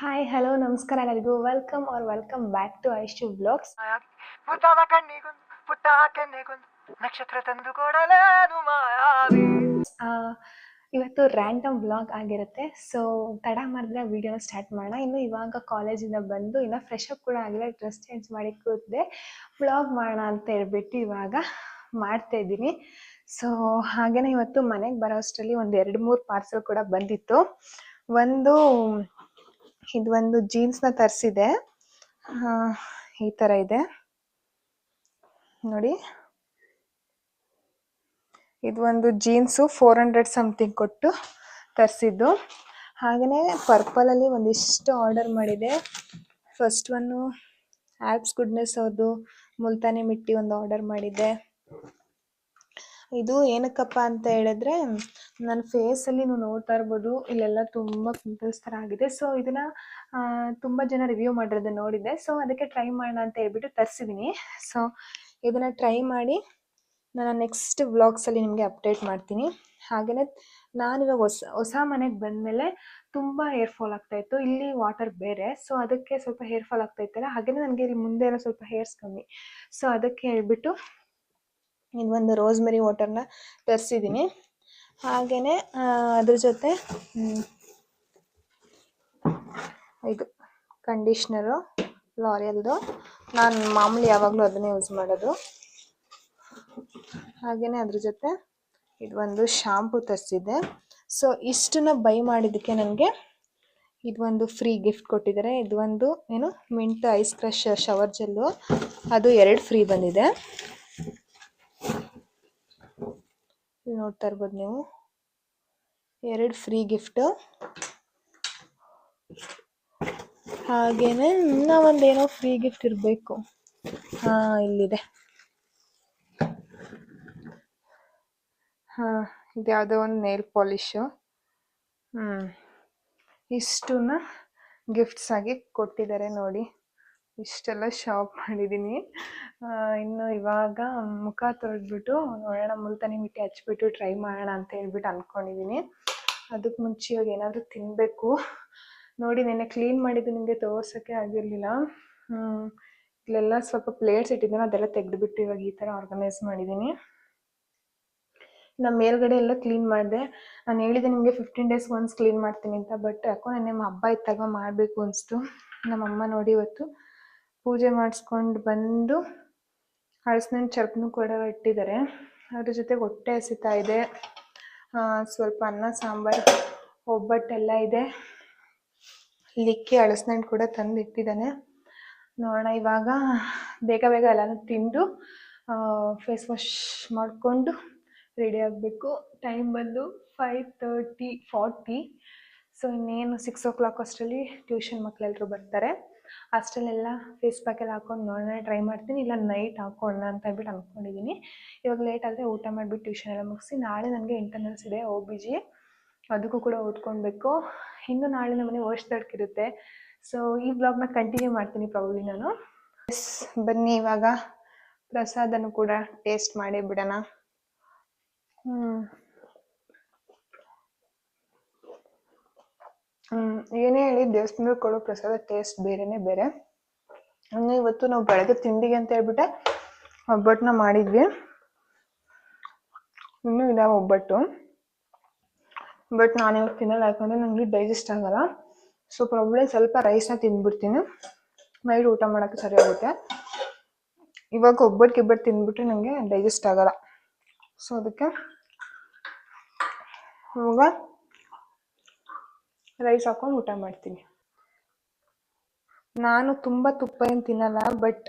Hi hello ನಮಸ್ಕಾರ ಎಲ್ಲರಿಗೂ welcome back to Aishu vlogs. ಪುಟ್ಟದ ಕಣ್ಣಿಗೊಂದು ಪುಟ್ಟ ಕೆನ್ನೆಗೊಂದು ನಕ್ಷತ್ರ ತಂದು ಕೊಡಲೇನು ಮಾಯಾವಿ. ಇವತ್ತು ರ್ಯಾಂಡಮ್ ವ್ಲಾಗ್ ಆಗಿರುತ್ತೆ. ಸೊ ತಡ ಮಾಡಿದ್ರೆ ವಿಡಿಯೋನ ಸ್ಟಾರ್ಟ್ ಮಾಡೋಣ. ಇನ್ನು ಇವಾಗ ಕಾಲೇಜಿಂದ ಬಂದು ಇನ್ನು ಫ್ರೆಶ್ ಅಪ್ ಕೂಡ ಆಗಿಲ್ಲ, ಡ್ರೆಸ್ ಚೇಂಜ್ ಮಾಡಿ ಕೂತಿದೆ. ವ್ಲಾಗ್ ಮಾಡೋಣ ಅಂತ ಹೇಳ್ಬಿಟ್ಟು ಇವಾಗ ಮಾಡ್ತಾ ಇದ್ದೀನಿ. ಸೊ ಹಾಗೇನೆ ಇವತ್ತು ಮನೆಗೆ ಬರೋ ಅಷ್ಟರಲ್ಲಿ ಒಂದು 2-3 ಪಾರ್ಸಲ್ ಕೂಡ ಬಂದಿತ್ತು. ಇದೊಂದು ಜೀನ್ಸ್ನ ತರಿಸಿದೆ, ಈ ಥರ ಇದೆ ನೋಡಿ. ಇದು ಒಂದು ಜೀನ್ಸು 400 ಸಮಥಿಂಗ್ ಕೊಟ್ಟು ತರಿಸಿದ್ದು. ಹಾಗೆಯೇ ಪರ್ಪಲಲ್ಲಿ ಒಂದಿಷ್ಟು ಆರ್ಡರ್ ಮಾಡಿದೆ. ಫಸ್ಟ್ ಒನ್ನು ಆ್ಯಪ್ಸ್ ಗುಡ್ನೆಸ್ ಅವ್ರದ್ದು ಮುಲ್ತಾನಿ ಮಿಟ್ಟಿ ಒಂದು ಆರ್ಡರ್ ಮಾಡಿದ್ದೆ. ಇದು ಏನಕ್ಕಪ್ಪ ಅಂತ ಹೇಳಿದ್ರೆ, ನನ್ನ ಫೇಸಲ್ಲಿ ನೀವು ನೋಡ್ತಾ ಇರ್ಬೋದು, ಇಲ್ಲೆಲ್ಲ ತುಂಬ ಪಿಂಪಲ್ಸ್ ಥರ ಆಗಿದೆ. ಸೊ ಇದನ್ನು ತುಂಬ ಜನ ರಿವ್ಯೂ ಮಾಡಿರೋದನ್ನ ನೋಡಿದ್ದೆ. ಸೊ ಅದಕ್ಕೆ ಟ್ರೈ ಮಾಡೋಣ ಅಂತ ಹೇಳ್ಬಿಟ್ಟು ತರಿಸಿದ್ದೀನಿ. ಸೊ ಇದನ್ನು ಟ್ರೈ ಮಾಡಿ ನಾನು ನೆಕ್ಸ್ಟ್ ವ್ಲಾಗ್ಸಲ್ಲಿ ನಿಮಗೆ ಅಪ್ಡೇಟ್ ಮಾಡ್ತೀನಿ. ಹಾಗೆಯೇ ನಾನಿವಾಗ ಹೊಸ ಮನೆಗೆ ಬಂದಮೇಲೆ ತುಂಬ ಹೇರ್ ಫಾಲ್ ಆಗ್ತಾಯಿತ್ತು. ಇಲ್ಲಿ ವಾಟರ್ ಬೇರೆ, ಸೊ ಅದಕ್ಕೆ ಸ್ವಲ್ಪ ಹೇರ್ ಫಾಲ್ ಆಗ್ತಾಯಿತ್ತಲ್ಲ, ಹಾಗೆಯೇ ನನಗೆ ಇಲ್ಲಿ ಮುಂದೆ ಎಲ್ಲ ಸ್ವಲ್ಪ ಹೇರ್ಸ್ ಕಮ್ಮಿ. ಸೊ ಅದಕ್ಕೆ ಹೇಳ್ಬಿಟ್ಟು ಇದೊಂದು ರೋಸ್ಮೆರಿ ವಾಟರ್ನ ತರಿಸಿದ್ದೀನಿ. ಹಾಗೆಯೇ ಅದ್ರ ಜೊತೆ ಇದು ಕಂಡೀಷ್ನರು ಲಾರಿಯಲ್ದು, ನಾನು ಮಾಮೂಲಿ ಯಾವಾಗಲೂ ಅದನ್ನೇ ಯೂಸ್ ಮಾಡೋದು. ಹಾಗೆಯೇ ಅದ್ರ ಜೊತೆ ಇದೊಂದು ಶಾಂಪು ತರಿಸಿದ್ದೆ. ಸೊ ಇಷ್ಟನ್ನ ಬೈ ಮಾಡಿದ್ದಕ್ಕೆ ನನಗೆ ಇದೊಂದು ಫ್ರೀ ಗಿಫ್ಟ್ ಕೊಟ್ಟಿದ್ದಾರೆ. ಇದೊಂದು ಏನು mint ice crush shower gel, ಅದು 2 ಫ್ರೀ ಬಂದಿದೆ. ನೋಡ್ತಾ ಇರ್ಬೋದು ನೀವು, 2 ಫ್ರೀ ಗಿಫ್ಟು. ಹಾಗೇನೆ ಇನ್ನೂ ಒಂದೇನೋ ಫ್ರೀ ಗಿಫ್ಟ್ ಇರಬೇಕು. ಇಲ್ಲಿದೆ. ಇದು ಯಾವುದೋ ಒಂದು ನೇಲ್ ಪಾಲಿಶು. ಇಷ್ಟನ್ನ ಗಿಫ್ಟ್ಸ್ ಆಗಿ ಕೊಟ್ಟಿದ್ದಾರೆ ನೋಡಿ. ಇಷ್ಟೆಲ್ಲ ಶಾಪ್ ಮಾಡಿದ್ದೀನಿ. ಇನ್ನು ಇವಾಗ ಮುಖ ತೊಳೆದ್ಬಿಟ್ಟು ನೋಡೋಣ, ಮುಲ್ತಾನಿ ಮಿಟ್ಟಿ ಹಚ್ಬಿಟ್ಟು ಟ್ರೈ ಮಾಡೋಣ ಅಂತ ಹೇಳ್ಬಿಟ್ಟು ಅಂದ್ಕೊಂಡಿದ್ದೀನಿ. ಅದಕ್ಕೆ ಮುಂಚೆ ಇವಾಗ ಏನಾದರೂ ತಿನ್ನಬೇಕು. ನೋಡಿ, ನೆನ್ನೆ ಕ್ಲೀನ್ ಮಾಡಿದ್ದು ನಿಮಗೆ ತೋರ್ಸೋಕ್ಕೆ ಆಗಿರಲಿಲ್ಲ. ಇಲ್ಲೆಲ್ಲ ಸ್ವಲ್ಪ ಪ್ಲೇಟ್ಸ್ ಇಟ್ಟಿದ್ದೀನಿ, ಅದೆಲ್ಲ ತೆಗೆದುಬಿಟ್ಟು ಇವಾಗ ಈ ಥರ ಆರ್ಗನೈಸ್ ಮಾಡಿದ್ದೀನಿ. ನಮ್ಮ ಮೇಲ್ಗಡೆ ಎಲ್ಲ ಕ್ಲೀನ್ ಮಾಡಿದೆ. ನಾನು ಹೇಳಿದೆ ನಿಮಗೆ 15 ಡೇಸ್ ಒನ್ಸ್ ಕ್ಲೀನ್ ಮಾಡ್ತೀನಿ ಅಂತ, ಬಟ್ ಯಾಕೋ ನೆನ್ನೆ ಹಬ್ಬ ಇದ್ದಾಗ ಮಾಡಬೇಕು ಅನಿಸ್ತು. ನಮ್ಮಮ್ಮ ನೋಡಿ ಇವತ್ತು ಪೂಜೆ ಮಾಡಿಸ್ಕೊಂಡು ಬಂದು ಹಳಸಿನ ಚರ್ಪನೂ ಕೂಡ ಇಟ್ಟಿದ್ದಾರೆ. ಅದ್ರ ಜೊತೆಗೆ ಹೊಟ್ಟೆ ಹಸಿತಾ ಇದೆ. ಸ್ವಲ್ಪ ಅನ್ನ ಸಾಂಬಾರು ಒಬ್ಬಟ್ಟೆಲ್ಲ ಇದೆ. ಲಿಕ್ಕಿ ಹಳಸಿನ ಕೂಡ ತಂದು ಇಟ್ಟಿದ್ದಾನೆ. ನೋಡೋಣ, ಇವಾಗ ಬೇಗ ಎಲ್ಲನೂ ತಿಂದು ಫೇಸ್ ವಾಶ್ ಮಾಡಿಕೊಂಡು ರೆಡಿ ಆಗಬೇಕು. ಟೈಮ್ ಬಂದು 5:40. ಸೊ ಇನ್ನೇನು 6 o'clock ಅಷ್ಟರಲ್ಲಿ ಟ್ಯೂಷನ್ ಮಕ್ಕಳೆಲ್ಲರೂ ಬರ್ತಾರೆ. ಅಷ್ಟರಲ್ಲೆಲ್ಲ ಫೇಸ್ ಪ್ಯಾಕೆಲ್ಲ ಹಾಕೊಂಡು ನೋಡೋಣ, ಟ್ರೈ ಮಾಡ್ತೀನಿ. ಇಲ್ಲ ನೈಟ್ ಹಾಕೋಣ ಅಂತ ಹೇಳ್ಬಿಟ್ಟು ಅಂದ್ಕೊಂಡಿದ್ದೀನಿ. ಇವಾಗ ಲೇಟ್ ಆದರೆ ಊಟ ಮಾಡಿಬಿಟ್ಟು ಟ್ಯೂಷನ್ ಎಲ್ಲ ಮುಗಿಸಿ, ನಾಳೆ ನನಗೆ ಇಂಟರ್ನಲ್ಸ್ ಇದೆ OBG, ಅದಕ್ಕೂ ಕೂಡ ಓದ್ಕೊಳ್ಬೇಕು. ಇನ್ನು ನಾಳೆ ನಮ್ಮನೆ ವರ್ಷದಡ್ಕಿರುತ್ತೆ. ಸೊ ಈ ವ್ಲಾಗ್ನ ಕಂಟಿನ್ಯೂ ಮಾಡ್ತೀನಿ ಪ್ರಾಬಬ್ಲಿ ನಾನು. ಬನ್ನಿ ಇವಾಗ ಪ್ರಸಾದನೂ ಕೂಡ ಟೇಸ್ಟ್ ಮಾಡೇ ಬಿಡೋಣ. ಏನೇ ಹೇಳಿ ದೇವಸ್ಥಾನದಲ್ಲಿ ಕೊಡೋ ಪ್ರಸಾದ ಟೇಸ್ಟ್ ಬೇರೆನೇ ಬೇರೆ. ಇನ್ನು ಇವತ್ತು ನಾವು ಬೆಳಗ್ಗೆ ತಿಂಡಿಗೆ ಅಂತ ಹೇಳ್ಬಿಟ್ಟೆ ಒಬ್ಬಟ್ಟನ್ನ ಮಾಡಿದ್ವಿ. ಇನ್ನೂ ಇದಾವೆ ಒಬ್ಬಟ್ಟು, ಬಟ್ ನಾನಿವಾಗ ತಿನ್ನಲ್ಲ, ಯಾಕಂದರೆ ನನಗೆ ಡೈಜೆಸ್ಟ್ ಆಗಲ್ಲ. ಸೊ ಪ್ರಾಬ್ಲಿ ಸ್ವಲ್ಪ ರೈಸ್ನ ತಿಂದ್ಬಿಡ್ತೀನಿ, ನೈಟ್ ಊಟ ಮಾಡೋಕ್ಕೆ ಸರಿ ಆಗುತ್ತೆ. ಇವಾಗ ಒಬ್ಬಟ್ಟು ತಿಂದ್ಬಿಟ್ರೆ ನನಗೆ ಡೈಜೆಸ್ಟ್ ಆಗಲ್ಲ. ಸೊ ಅದಕ್ಕೆ ಇವಾಗ ರೈಸ್ ಹಾಕೊಂಡು ಊಟ ಮಾಡ್ತೀನಿ. ನಾನು ತುಂಬ ತುಪ್ಪ ಏನು ತಿನ್ನಲ್ಲ, ಬಟ್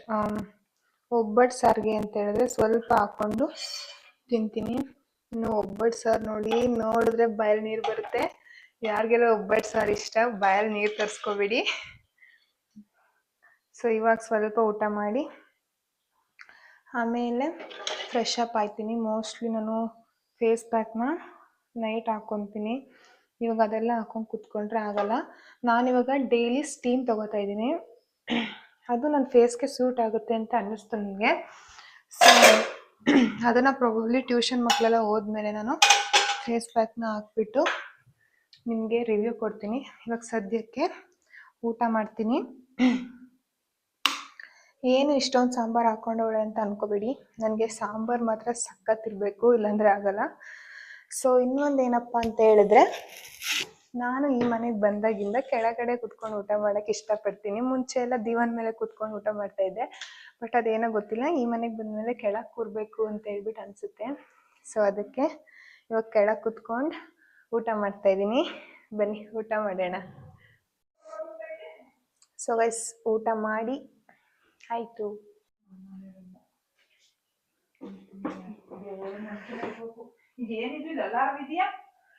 ಒಬ್ಬಟ್ಟು ಸಾರಿಗೆ ಅಂತ ಹೇಳಿದ್ರೆ ಸ್ವಲ್ಪ ಹಾಕ್ಕೊಂಡು ತಿಂತೀನಿ. ಇನ್ನು ಒಬ್ಬಟ್ಟು ಸಾರು ನೋಡಿದ್ರೆ ಬಾಯಲ್ಲಿ ನೀರು ಬರುತ್ತೆ. ಯಾರಿಗೆಲ್ಲ ಒಬ್ಬಟ್ಟು ಸಾರು ಇಷ್ಟ, ಬಾಯಲ್ಲಿ ನೀರು ತರಿಸ್ಕೋಬೇಡಿ. ಸೊ ಇವಾಗ ಸ್ವಲ್ಪ ಊಟ ಮಾಡಿ ಆಮೇಲೆ ಫ್ರೆಶ್ ಅಪ್ ಆಯ್ತೀನಿ. ಮೋಸ್ಟ್ಲಿ ನಾನು ಫೇಸ್ ಪ್ಯಾಕ್ನ ನೈಟ್ ಹಾಕ್ಕೊತೀನಿ. ಇವಾಗ ಅದೆಲ್ಲ ಹಾಕೊಂಡು ಕೂತ್ಕೊಂಡ್ರೆ ಆಗಲ್ಲ. ನಾನಿವಾಗ ಡೈಲಿ ಸ್ಟೀಮ್ ತೊಗೋತಾ ಇದ್ದೀನಿ. ಅದು ನನ್ನ ಫೇಸ್ಗೆ ಸೂಟ್ ಆಗುತ್ತೆ ಅಂತ ಅನ್ನಿಸ್ತು ನನಗೆ. ಸೊ ಅದನ್ನು ಪ್ರಾಬಬ್ಲಿ ಟ್ಯೂಷನ್ ಮಕ್ಕಳೆಲ್ಲ ಹೋದ್ಮೇಲೆ ನಾನು ಫೇಸ್ ಪ್ಯಾಕ್ನ ಹಾಕ್ಬಿಟ್ಟು ನಿಮಗೆ ರಿವ್ಯೂ ಕೊಡ್ತೀನಿ. ಇವಾಗ ಸದ್ಯಕ್ಕೆ ಊಟ ಮಾಡ್ತೀನಿ. ಏನು ಇಷ್ಟೊಂದು ಸಾಂಬಾರು ಹಾಕೊಂಡವಳೆ ಅಂತ ಅನ್ಕೋಬೇಡಿ, ನನಗೆ ಸಾಂಬಾರು ಮಾತ್ರ ಸಖತ್ತಿರಬೇಕು, ಇಲ್ಲಾಂದರೆ ಆಗಲ್ಲ. ಸೊ ಇನ್ನೊಂದು ಏನಪ್ಪ ಅಂತ ಹೇಳಿದ್ರೆ, ನಾನು ಈ ಮನೆಗೆ ಬಂದಾಗಿಂದ ಕೆಳಗಡೆ ಕುತ್ಕೊಂಡು ಊಟ ಮಾಡೋಕ್ಕೆ ಇಷ್ಟಪಡ್ತೀನಿ. ಮುಂಚೆ ಎಲ್ಲ ದಿವಾನ್ ಮೇಲೆ ಕುತ್ಕೊಂಡು ಊಟ ಮಾಡ್ತಾಯಿದ್ದೆ, ಬಟ್ ಅದೇನೋ ಗೊತ್ತಿಲ್ಲ, ಈ ಮನೆಗೆ ಬಂದಮೇಲೆ ಕೆಳಗೆ ಕೂರಬೇಕು ಅಂತ ಹೇಳ್ಬಿಟ್ಟು ಅನಿಸುತ್ತೆ. ಸೊ ಅದಕ್ಕೆ ಇವಾಗ ಕೆಳಗೆ ಕುತ್ಕೊಂಡು ಊಟ ಮಾಡ್ತಾಯಿದ್ದೀನಿ. ಬನ್ನಿ ಊಟ ಮಾಡೋಣ. ಸೊ ಗೈಸ್, ಊಟ ಮಾಡಿ ಆಯಿತು.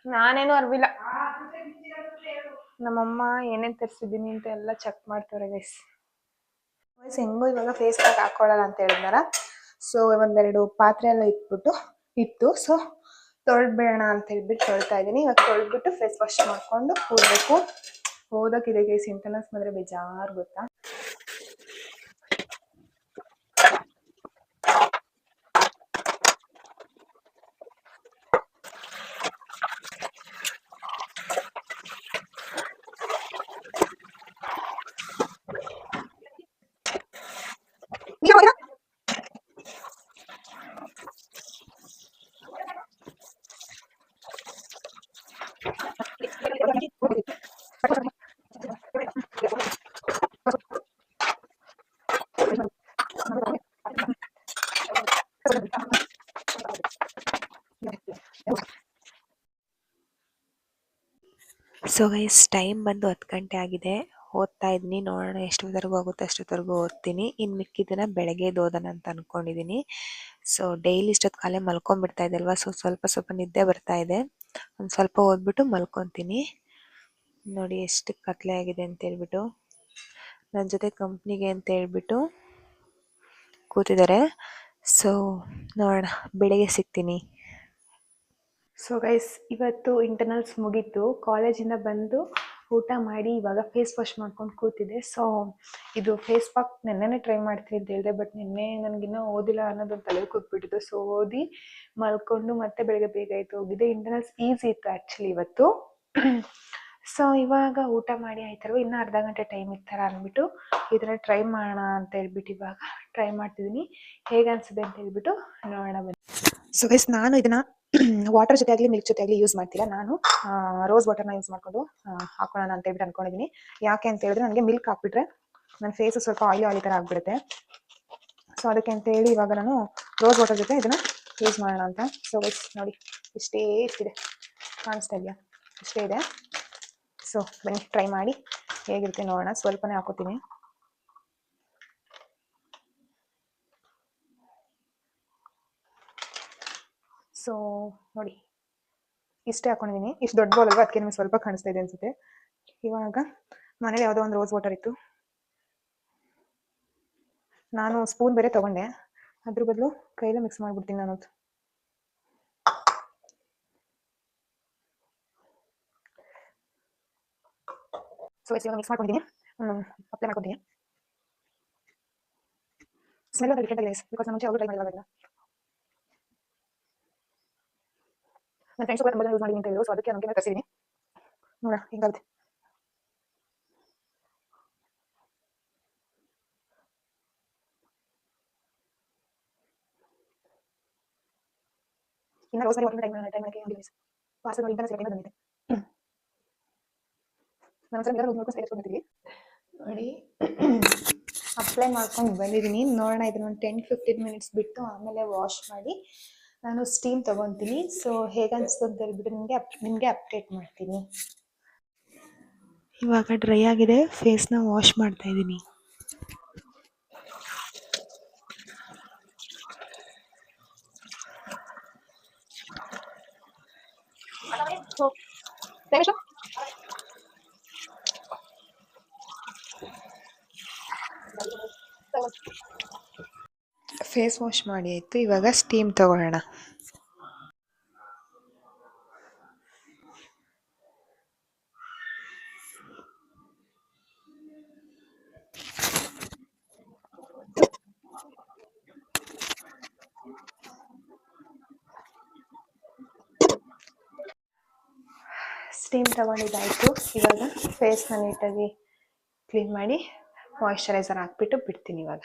ನಾನೇನು ಅರ್ವಿಲ್ಲ, ನಮ್ಮಮ್ಮ ಏನೇನು ತರಿಸಿದ್ದೀನಿ ಅಂತ ಎಲ್ಲ ಚೆಕ್ ಮಾಡ್ತಾರೆ ಗೈಸ್. ಹೆಂಗೋ ಇವಾಗ ಫೇಸ್ ಪ್ಯಾಕ್ ಹಾಕೊಳ್ಳಲ್ಲ ಅಂತ ಹೇಳಿದ್ನಾರ, ಸೊ ಒಂದೆರಡು ಪಾತ್ರೆ ಎಲ್ಲ ಇತ್ತು. ಸೊ ತೊಳೆದ್ಬೇಡ ಅಂತ ಹೇಳ್ಬಿಟ್ಟು ತೊಳ್ತಾ ಇದ್ದೀನಿ. ಇವಾಗ ತೊಳೆದ್ಬಿಟ್ಟು ಫೇಸ್ ವಾಶ್ ಮಾಡ್ಕೊಂಡು ಕೂಡಬೇಕು. ಓದೋಕ್ಕಿದೆ ಗೈಸ್, ಇಂಟರ್ನಲ್ಸ್ ಬಂದರೆ ಬೇಜಾರು ಗೊತ್ತಾ. ಸೊ ಗೈಸ್, ಟೈಮ್ ಬಂದು 10 ಗಂಟೆ ಆಗಿದೆ. ಓದ್ತಾ ಇದ್ದೀನಿ, ನೋಡೋಣ ಎಷ್ಟೊತ್ತರೆಗೂ ಆಗುತ್ತೆ ಅಷ್ಟೊತ್ತರೆಗೂ ಓದ್ತೀನಿ. ಇನ್ನು ಮಿಕ್ಕಿದ್ದನ್ನ ಬೆಳಗ್ಗೆ ಓದೋಣ ಅಂತ ಅನ್ಕೊಂಡಿದ್ದೀನಿ. ಸೊ ಡೈಲಿ ಇಷ್ಟೊತ್ತು ಕಾಲೇ ಮಲ್ಕೊಂಡ್ಬಿಡ್ತಾ ಇದೆ ಅಲ್ವಾ, ಸೊ ಸ್ವಲ್ಪ ನಿದ್ದೆ ಬರ್ತಾ ಇದೆ. ಒಂದು ಸ್ವಲ್ಪ ಓದ್ಬಿಟ್ಟು ಮಲ್ಕೊತೀನಿ. ನೋಡಿ ಎಷ್ಟು ಕತ್ಲೆ ಆಗಿದೆ ಅಂತ ಹೇಳ್ಬಿಟ್ಟು. ನನ್ನ ಜೊತೆ ಕಂಪ್ನಿಗೆ ಅಂತ ಹೇಳ್ಬಿಟ್ಟು ಕೂತಿದ್ದಾರೆ. ಸೊ ನೋಡೋಣ, ಬೆಳಿಗ್ಗೆ ಸಿಗ್ತೀನಿ. ಸೊ ಗೈಸ್, ಇವತ್ತು ಇಂಟರ್ನಲ್ಸ್ ಮುಗೀತು. ಕಾಲೇಜಿಂದ ಬಂದು ಊಟ ಮಾಡಿ ಇವಾಗ ಫೇಸ್ ವಾಶ್ ಮಾಡ್ಕೊಂಡು ಕೂತಿದ್ದೆ. ಸೊ ಇದು ಫೇಸ್ ಪ್ಯಾಕ್ ನೆನ್ನೆನೇ ಟ್ರೈ ಮಾಡ್ತೀನಿ ಅಂತ ಹೇಳಿದೆ, ಬಟ್ ನಿನ್ನೆ ನನಗಿನ್ನೂ ಓದಿಲ್ಲ ಅನ್ನೋದೊಂದು ತಲೆ ಕೂತ್ಬಿಟ್ಟಿತ್ತು. ಸೊ ಓದಿ ಮಲ್ಕೊಂಡು ಮತ್ತೆ ಬೆಳಗ್ಗೆ ಬೇಗ ಆಯಿತು ಹೋಗಿದೆ. ಇಂಟರ್ನಲ್ಸ್ ಈಸಿ ಇತ್ತು ಆ್ಯಕ್ಚುಲಿ ಇವತ್ತು. ಸೊ ಇವಾಗ ಊಟ ಮಾಡಿ ಆಯ್ತಲ್ವ, ಇನ್ನೂ ಅರ್ಧ ಗಂಟೆ ಟೈಮ್ ಇರ್ತಾರ ಅಂದ್ಬಿಟ್ಟು ಇದನ್ನ ಟ್ರೈ ಮಾಡೋಣ ಅಂತ ಹೇಳ್ಬಿಟ್ಟು ಇವಾಗ ಟ್ರೈ ಮಾಡ್ತಿದ್ದೀನಿ. ಹೇಗೆ ಅನಿಸಿದೆ ಅಂತ ಹೇಳ್ಬಿಟ್ಟು ನೋಡೋಣ ಬನ್ನಿ. ಸೊ ಗೈಸ್, ನಾನು ಇದನ್ನು ವಾಟರ್ ಜೊತೆ ಆಗಲಿ ಮಿಲ್ಕ್ ಜೊತೆ ಆಗಲಿ ಯೂಸ್ ಮಾಡ್ತಿಲ್ಲ. ನಾನು ರೋಸ್ ವಾಟರ್ನ ಯೂಸ್ ಮಾಡಿಕೊಂಡು ಹಾಕೊಳ್ಳೋಣ ಅಂತ ಹೇಳ್ಬಿಟ್ಟು ಅನ್ಕೊಂಡಿದ್ದೀನಿ. ಯಾಕೆ ಅಂತ ಹೇಳಿದ್ರೆ, ನನಗೆ ಮಿಲ್ಕ್ ಹಾಕ್ಬಿಟ್ರೆ ನನ್ನ ಫೇಸು ಸ್ವಲ್ಪ ಆಯಿಲಿ ಥರ ಆಗಿಬಿಡುತ್ತೆ. ಸೊ ಅದಕ್ಕೆ ಅಂತ ಹೇಳಿ ಇವಾಗ ನಾನು ರೋಸ್ ವಾಟರ್ ಜೊತೆ ಇದನ್ನು ಯೂಸ್ ಮಾಡೋಣ ಅಂತ. ಸೊ ಗೈಸ್ ನೋಡಿ, ಇಷ್ಟೇ ಇದೆ, ಕಾಣಿಸ್ತಾ ಇದೆಯಾ, ಇಷ್ಟೇ ಇದೆ. ಸೊ ಬನ್ನಿ ಟ್ರೈ ಮಾಡಿ ಹೇಗಿರುತ್ತೆ ನೋಡೋಣ. ಸ್ವಲ್ಪನೇ ಹಾಕೋತೀನಿ. ಸೊ ನೋಡಿ, ಇಷ್ಟೇ ಹಾಕೊಂಡಿದ್ದೀನಿ. ಇಷ್ಟು ದೊಡ್ಡ ಬೌಲ್ ಅಲ್ವಾ, ಅದಕ್ಕೆ ನಿಮಗೆ ಸ್ವಲ್ಪ ಕಾಣಿಸ್ತಾ ಇದೆ ಅನ್ಸುತ್ತೆ. ಇವಾಗ ಮನೇಲಿ ಯಾವುದೋ ಒಂದು ರೋಸ್ ವಾಟರ್ ಇತ್ತು, ನಾನು ಸ್ಪೂನ್ ಬೇರೆ ತೊಗೊಂಡೆ, ಅದ್ರ ಬದಲು ಕೈಲೇ ಮಿಕ್ಸ್ ಮಾಡಿಬಿಡ್ತೀನಿ ನಾನು. ಸೊ ಇವಾಗ ಮಿಕ್ಸ್ ಮಾಡ್ಕೊಂಡಿದ್ದೀನಿ, ಅಪ್ಲೈ ಮಾಡ್ಕೊತೀನಿ. ಸ್ಮೆಲ್ ಒಂದು ಡಿಫ್ರೆಂಟ್ ಆಗಿದೆ ಬಿಕಾಸ್ ನಾನು ಮುಂಚೆ ಯಾವಾಗಲೂ ಟ್ರೈ ಮಾಡಿಲ್ಲ. ನನ್ನ ಫ್ರೆಂಡ್ಸ್ ಕೂಡ ತುಂಬ ಯೂಸ್ ಮಾಡಿ ಅಂತ ಹೇಳಿದ್ರು, ಸೊ ಅದಕ್ಕೆ ನನಗೆ ಕಸಿದ್ದೀನಿ. ನೋಡ ಹಿಂಗಾಗುತ್ತೆ. ಇನ್ನು ರೋಸ್ ವಾಟರ್ ಟೈಮ್ ಮಾಡಿ ಪಾರ್ಸಲ್ ಮಾಡಿ ಇಂಟರ್ನೆಟ್ ಬಂದಿದೆ. ನಾನು ಸರ್ ರೋಸ್ ಮಾಡ್ಕೊಂಡು ಸೇರಿಸ್ಕೊಂಡಿದ್ದೀವಿ ನೋಡಿ. ಅಪ್ಲೈ ಮಾಡ್ಕೊಂಡು ಬಂದಿದ್ದೀನಿ. ನೋಡೋಣ, ಇದನ್ನ ಒಂದು 10-15 ಮಿನಿಟ್ಸ್ ಬಿಟ್ಟು ಆಮೇಲೆ ವಾಶ್ ಮಾಡಿ ನಾನು ಸ್ಟೀಮ್ ತೊಗೊತೀನಿ. ಸೊ ಹೇಗೆ ಅನಿಸ್ತು ಅಂತ ಹೇಳ್ಬಿಟ್ಟು ನಿಮಗೆ ಅಪ್ಡೇಟ್ ಮಾಡ್ತೀನಿ. ಇವಾಗ ಡ್ರೈ ಆಗಿದೆ, ಫೇಸ್ನ ವಾಶ್ ಮಾಡ್ತಾ ಇದ್ದೀನಿ. ಫೇಸ್ ವಾಶ್ ಮಾಡಿ ಆಯಿತು, ಇವಾಗ ಸ್ಟೀಮ್ ತೊಗೊಳ್ಳೋಣ. ಸ್ಟೀಮ್ ತಗೊಂಡಿದ್ದಾಯಿತು. ಇವಾಗ ಫೇಸ್ನ ನೀಟಾಗಿ ಕ್ಲೀನ್ ಮಾಡಿ ಮಾಯಿಶ್ಚರೈಸರ್ ಹಾಕ್ಬಿಟ್ಟು ಬಿಡ್ತೀನಿ ಇವಾಗ.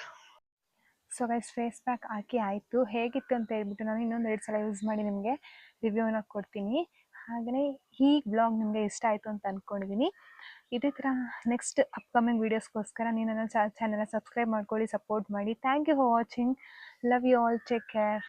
ಸೊ ಗೈಸ್ ಫೇಸ್ ಪ್ಯಾಕ್ ಹಾಕಿ ಆಯಿತು. ಹೇಗಿತ್ತು ಅಂತ ಹೇಳ್ಬಿಟ್ಟು ನಾನು ಇನ್ನೊಂದು 2 ಸಲ ಯೂಸ್ ಮಾಡಿ ನಿಮಗೆ ರಿವ್ಯೂನ ಕೊಡ್ತೀನಿ. ಹಾಗೆಯೇ ಈ ಬ್ಲಾಗ್ ನಿಮಗೆ ಇಷ್ಟ ಆಯಿತು ಅಂತ ಅಂದ್ಕೊಂಡಿದ್ದೀನಿ. ಇದೇ ಥರ ನೆಕ್ಸ್ಟ್ ಅಪ್ಕಮಿಂಗ್ ವೀಡಿಯೋಸ್ಗೋಸ್ಕರ ನೀವು ನನ್ನ ಚಾನಲ್ನ ಸಬ್ಸ್ಕ್ರೈಬ್ ಮಾಡ್ಕೊಳ್ಳಿ, ಸಪೋರ್ಟ್ ಮಾಡಿ. Thank you for watching. Love you all. Take care.